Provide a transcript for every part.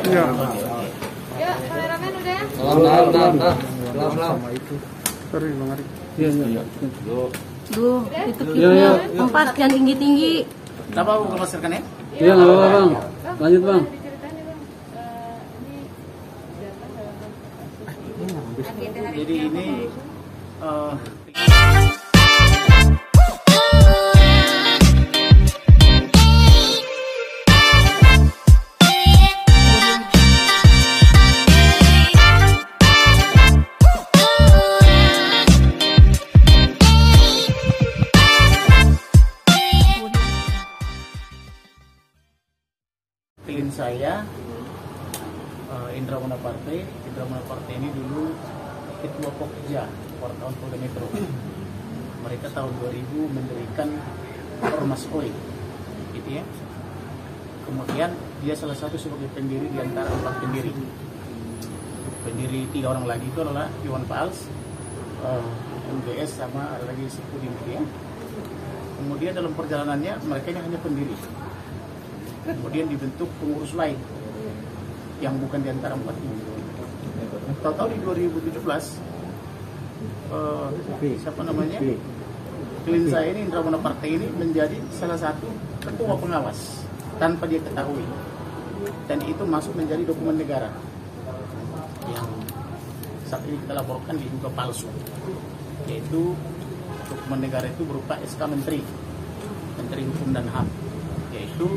Iya. Ya, kameramen udah. Sorry, Bang Ari. Iya. Duh, itu kita tempat yang tinggi-tinggi. Kenapa buka masker ya? Iya, nggak apa-apa, Bang. Lanjut, Bang. Diceritain nih, Bang. Ini datang dalam agenda hari Jadi ini klien saya Indra Monaparte. Indra Monaparte ini dulu ketua Pokja wartawan Polda Metro. Mereka tahun 2000 mendirikan Ormas OI, gitu ya. Kemudian dia salah satu sebagai pendiri di antara 4 pendiri. Pendiri 3 orang lagi itu adalah Iwan Fals, MBS sama ada lagi Sepudin, gitu ya. Kemudian dalam perjalanannya mereka ini hanya pendiri. Kemudian dibentuk pengurus lain yang bukan di antara 4 ini. Tahu-tahu di 2017 siapa namanya? Klien saya ini Indra Monaparte ini menjadi salah satu ketua pengawas tanpa dia ketahui. Dan itu masuk menjadi dokumen negara yang saat ini kita laporkan diduga palsu. Yaitu dokumen negara itu berupa SK Menteri Hukum dan HAM, yaitu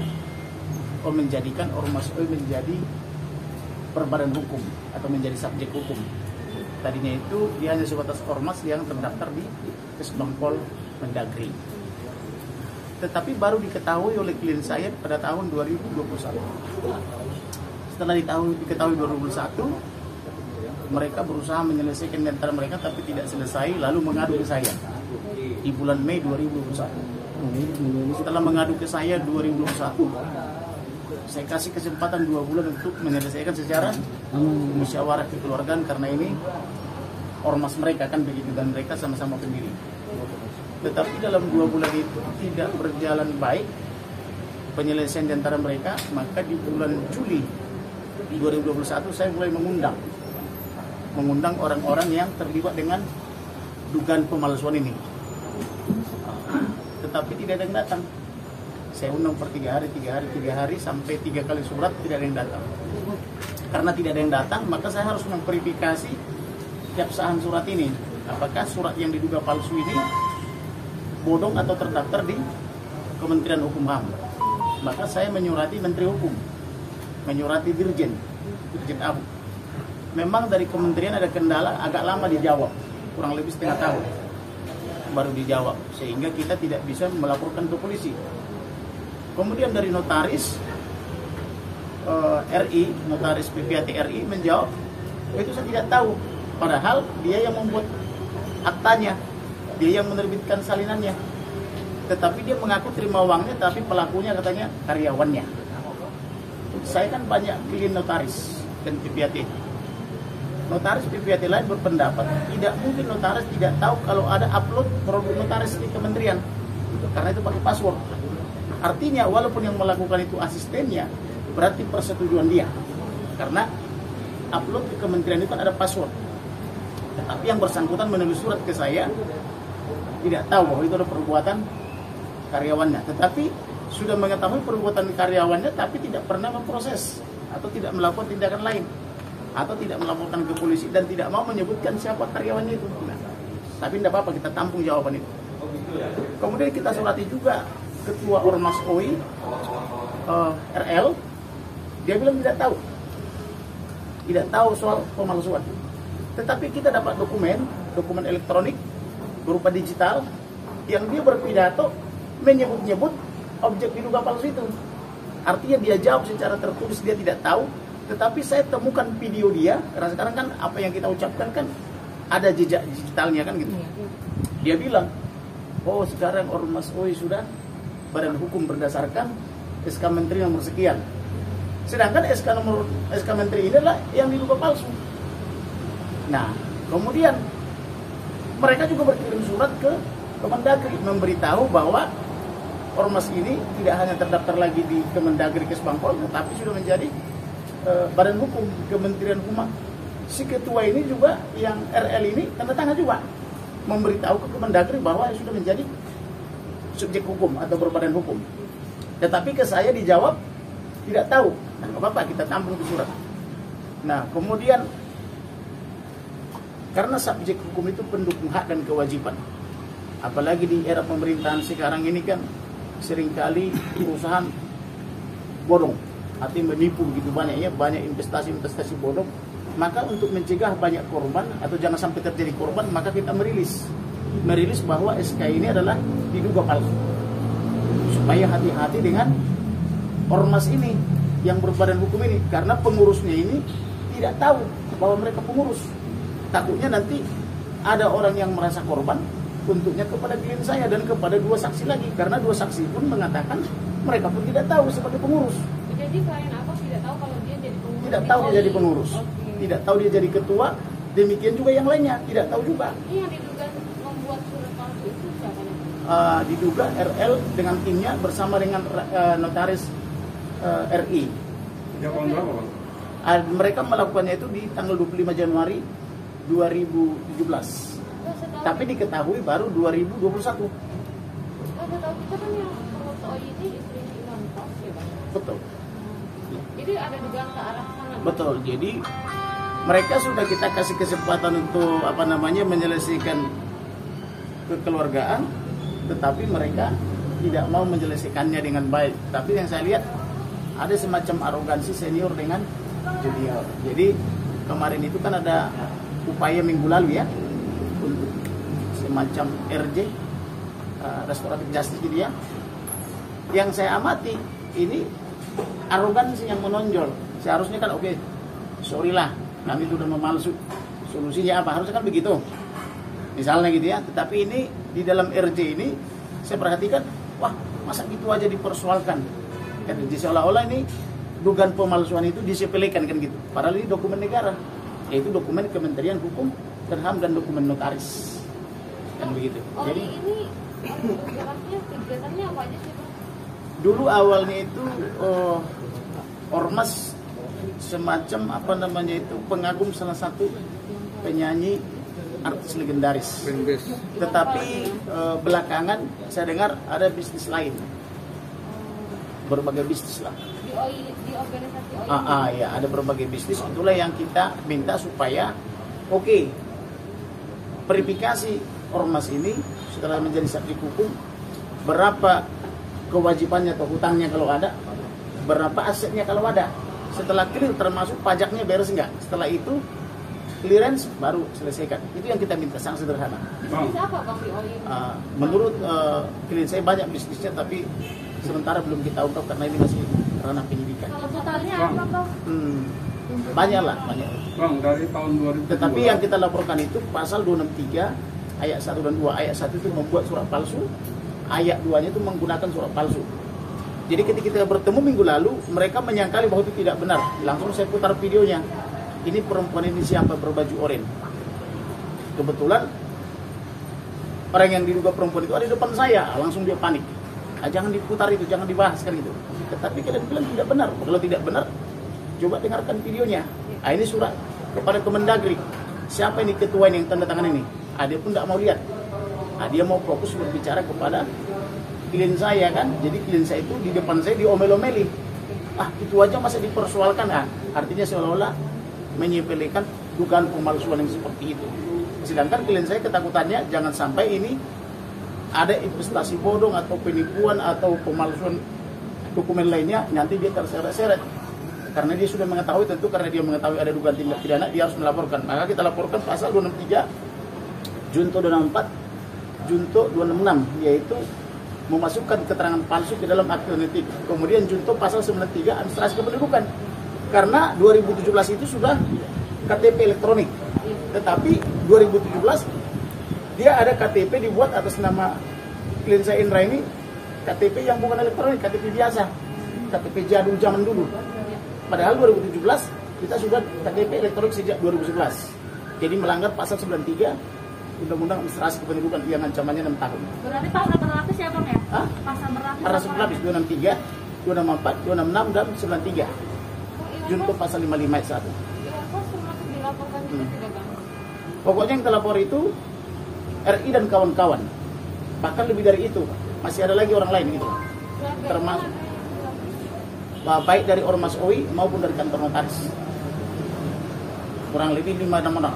menjadikan Ormas OI menjadi perbadan hukum atau menjadi subjek hukum. Tadinya itu dia hanya sebatas ormas yang terdaftar di Kesbangpol Mendagri. Tetapi baru diketahui oleh klien saya pada tahun 2021. Setelah diketahui 2021, mereka berusaha menyelesaikan di antara mereka tapi tidak selesai, lalu mengadu ke saya di bulan Mei 2021. Setelah mengadu ke saya 2021, saya kasih kesempatan 2 bulan untuk menyelesaikan secara musyawarah kekeluargaan karena ini ormas mereka kan begitu dan mereka sama-sama pendiri. Tetapi dalam 2 bulan itu tidak berjalan baik penyelesaian di antara mereka, maka di bulan Juli 2021 saya mulai mengundang orang-orang yang terlibat dengan dugaan pemalsuan ini. Tetapi tidak ada yang datang. Saya undang per 3 hari sampai 3 kali surat tidak ada yang datang. Karena tidak ada yang datang, maka saya harus memverifikasi keabsahan surat ini. Apakah surat yang diduga palsu ini bodong atau terdaftar di Kementerian Hukum HAM. Maka saya menyurati Menteri Hukum, menyurati Dirjen Abu. Memang dari kementerian ada kendala, agak lama dijawab, kurang lebih setengah tahun baru dijawab, sehingga kita tidak bisa melaporkan ke polisi. Kemudian dari notaris RI, notaris PPAT RI menjawab, itu saya tidak tahu. Padahal dia yang membuat aktanya, dia yang menerbitkan salinannya. Tetapi dia mengaku terima uangnya, tapi pelakunya katanya karyawannya. Saya kan banyak pilih notaris dan PPAT. Notaris PPAT lain berpendapat, tidak mungkin notaris tidak tahu kalau ada upload produk notaris di kementerian. Karena itu pakai password. Artinya walaupun yang melakukan itu asistennya, berarti persetujuan dia. Karena upload ke kementerian itu kan ada password. Tetapi yang bersangkutan menulis surat ke saya tidak tahu bahwa itu ada perbuatan karyawannya. Tetapi sudah mengetahui perbuatan karyawannya tapi tidak pernah memproses atau tidak melakukan tindakan lain. Atau tidak melaporkan ke polisi dan tidak mau menyebutkan siapa karyawannya itu. Nah, tapi tidak apa-apa, kita tampung jawaban itu. Kemudian kita surati juga Ketua Ormas OI RL, dia bilang tidak tahu soal pemalsuan. Tetapi kita dapat dokumen elektronik berupa digital yang dia berpidato menyebut-nyebut objek diduga palsu itu. Artinya dia jawab secara tertulis dia tidak tahu, tetapi saya temukan video dia, karena sekarang kan apa yang kita ucapkan kan ada jejak digitalnya kan gitu. Dia bilang, oh sekarang Ormas OI sudah badan hukum berdasarkan SK Menteri nomor sekian. Sedangkan SK Menteri ini adalah yang diduga palsu. Nah, kemudian mereka juga berkirim surat ke Kemendagri memberitahu bahwa Ormas ini tidak hanya terdaftar lagi di Kemendagri Kesbangpol, tetapi sudah menjadi Badan Hukum Kementerian Hukum. Si ketua ini juga yang RL ini tanda tangan juga memberitahu ke Kemendagri bahwa sudah menjadi subjek hukum atau berbadan hukum. Tetapi ke saya dijawab tidak tahu. Nah, nggak apa-apa, kita tampung di surat. Nah, kemudian karena subjek hukum itu pendukung hak dan kewajiban. Apalagi di era pemerintahan sekarang ini kan seringkali perusahaan bodong, artinya menipu begitu banyaknya, banyak investasi bodong. Maka untuk mencegah banyak korban atau jangan sampai terjadi korban, maka kita merilis bahwa SK ini adalah diduga palsu, supaya hati-hati dengan ormas ini yang berbadan hukum ini, karena pengurusnya ini tidak tahu bahwa mereka pengurus. Takutnya nanti ada orang yang merasa korban, untuknya kepada klien saya dan kepada 2 saksi lagi, karena 2 saksi pun mengatakan mereka pun tidak tahu sebagai pengurus. Jadi klien apa tidak tahu kalau dia jadi pengurus? Tidak tahu dia jadi pengurus. Okay. Tidak tahu dia jadi ketua. Demikian juga yang lainnya tidak tahu juga. Ini yang diduga membuat surat palsu itu siapa? Diduga RL dengan timnya bersama dengan notaris RI. Sejak tahun berapa, Bang? Mereka melakukannya itu di tanggal 25 Januari 2017. Tapi diketahui baru 2021. Tahu kita kan yang pengurus OI ini istri Imam Tos ya, Bang? Betul. Jadi ada dugaan ke arah sana. Betul. Jadi mereka sudah kita kasih kesempatan untuk menyelesaikan kekeluargaan, tetapi mereka tidak mau menyelesaikannya dengan baik. Tapi yang saya lihat ada semacam arogansi senior dengan junior. Jadi kemarin itu kan ada upaya minggu lalu ya untuk semacam RJ, restoratif justice gitu ya. Yang saya amati ini arogansi yang menonjol. Seharusnya kan oke, sorry lah, kami sudah memalsu. Solusinya apa? Harusnya kan begitu. Misalnya gitu ya. Tetapi ini di dalam RJ ini saya perhatikan, wah masa gitu aja dipersoalkan. RJ seolah-olah ini dugaan pemalsuan itu disepelekan kan gitu. Padahal ini dokumen negara, yaitu dokumen Kementerian Hukum dan HAM dan dokumen notaris. Kan begitu. Jadi ini jaraknya kegiatannya apa aja sih, Bang? dulu awalnya itu ormas semacam pengagum salah satu penyanyi artis legendaris. Tetapi belakangan saya dengar ada bisnis lain, berbagai bisnis lah. Di organisasi OI. Ya ada berbagai bisnis. Itulah yang kita minta supaya verifikasi ormas ini setelah menjadi subjek hukum, berapa kewajibannya atau hutangnya kalau ada, berapa asetnya kalau ada. Setelah clear termasuk pajaknya beres enggak. Setelah itu clearance baru selesaikan. Itu yang kita minta, sangat sederhana. Bisnis apa, Bang, di OI? Menurut klien saya banyak bisnisnya, tapi sementara belum kita ungkap karena ini masih ranah penyidikan. Kalau totalnya apa, Bang? Banyak lah, banyak. Bang, dari tahun 2000. Tetapi yang kita laporkan itu pasal 263 ayat 1 dan 2. Ayat 1 itu membuat surat palsu, ayat 2-nya itu menggunakan surat palsu. Jadi ketika kita bertemu minggu lalu, mereka menyangkali bahwa itu tidak benar. Langsung saya putar videonya. Ini perempuan ini siapa berbaju oranye. Kebetulan orang yang diduga perempuan itu ada di depan saya. Langsung dia panik. Jangan diputar itu, jangan dibahas kan gitu. Tetapi kalian bilang tidak benar. Kalau tidak benar, coba dengarkan videonya. Ini surat kepada Kemendagri. Siapa ini ketua ini yang tanda tangan ini? Dia pun tidak mau lihat. Dia mau fokus berbicara kepada klien saya kan. Jadi klien saya itu di depan saya diomel-omeli. Itu aja masa dipersoalkan. Artinya seolah-olah menyepelekan dugaan pemalsuan yang seperti itu. Sedangkan klien saya ketakutannya jangan sampai ini ada investasi bodong atau penipuan atau pemalsuan dokumen lainnya, nanti dia terseret-seret. Karena dia sudah mengetahui, tentu karena dia mengetahui ada dugaan tindak pidana, dia harus melaporkan. Maka kita laporkan pasal 263, Junto 264, Junto 266, yaitu memasukkan keterangan palsu ke dalam akte notif. Kemudian Junto pasal 93, administrasi kependudukan. Karena 2017 itu sudah KTP elektronik. Tetapi 2017 dia ada KTP dibuat atas nama klien saya Indra ini, KTP yang bukan elektronik, KTP biasa, KTP jadul zaman dulu. Padahal 2017 kita sudah KTP elektronik sejak 2011. Jadi melanggar pasal 93 Undang-Undang Administrasi Kependudukan yang ancamannya 6 tahun. Berarti pasal berlapis ya, Bang ya? Hah? Pasal berlapis. Pasal berlapis 263, 264, 266 dan 93. junto pasal 55 ayat 1. Iya, kok termasuk dilaporkan juga tidak bang? Pokoknya yang terlapor itu RI dan kawan-kawan. Bahkan lebih dari itu, masih ada lagi orang lain gitu. Termasuk baik dari Ormas OI maupun dari kantor notaris. Kurang lebih 5-6 orang.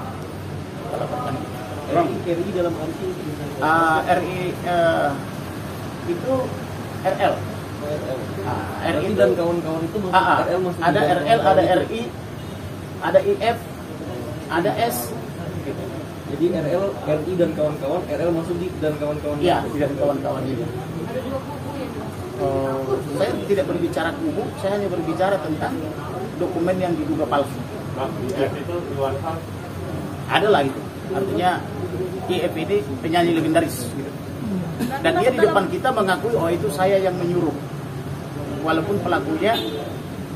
RI dalam arti RI itu RL. RI dan kawan-kawan itu maksud RL maksud ada RL, ada RI, ada IF, ada S. Gitu. Jadi RI dan kawan-kawan, RL masuk di dan kawan-kawan. Iya, dan kawan-kawan itu. Ada 2 kubu ya bang? Saya tidak berbicara kubu, saya hanya berbicara tentang dokumen yang diduga palsu. Ada lah itu. Artinya IF ini penyanyi legendaris gitu. Dan dia di depan kita mengakui, oh itu saya yang menyuruh. Walaupun pelakunya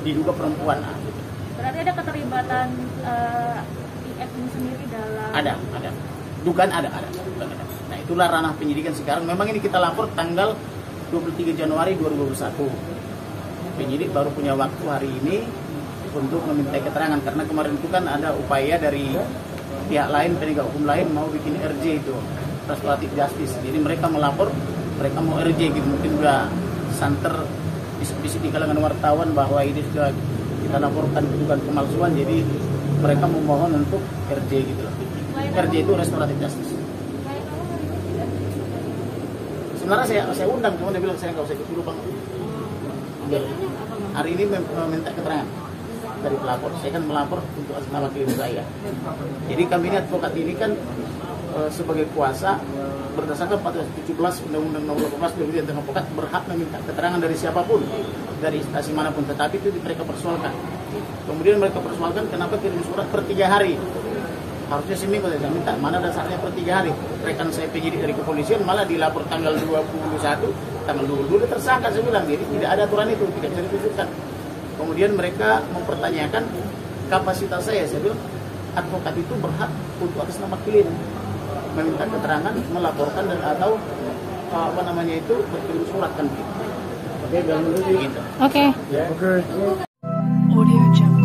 diduga perempuan. Berarti ada keterlibatan IF ini sendiri dalam... Ada. Dugaan ada. Nah itulah ranah penyidikan sekarang. Memang ini kita lapor tanggal 23 Januari 2021. Penyidik baru punya waktu hari ini untuk meminta keterangan. Karena kemarin itu kan ada upaya dari pihak lain, penegak hukum lain mau bikin RJ itu, restoratif justice. Jadi mereka melapor, mereka mau RJ gitu. Mungkin udah santer bisik-bisik di kalangan wartawan bahwa ini sudah kita laporkan dugaan pemalsuan. Jadi mereka memohon untuk RJ gitu loh. RJ itu restoratif justice. Sebenarnya saya undang, cuma dia bilang saya nggak usah ikut dulu bang. Hari ini meminta keterangan dari pelapor. Saya kan melapor untuk atas nama klien saya. Jadi kami ini advokat ini kan sebagai kuasa berdasarkan 417 Undang-Undang Nomor 18 tentang advokat berhak meminta keterangan dari siapapun, dari instansi manapun. Tetapi itu mereka persoalkan. Kemudian mereka persoalkan kenapa kirim surat per 3 hari. Harusnya seminggu saya minta, mana dasarnya per 3 hari. Rekan saya penyidik dari kepolisian malah dilapor tanggal 21, tanggal 22 tersangka. Saya bilang, jadi tidak ada aturan itu, tidak bisa ditunjukkan. Kemudian mereka mempertanyakan kapasitas saya bilang advokat itu berhak untuk atas nama klien meminta keterangan, melaporkan dan atau berkirim surat kan gitu. Oke. Ya. Audio Jungle.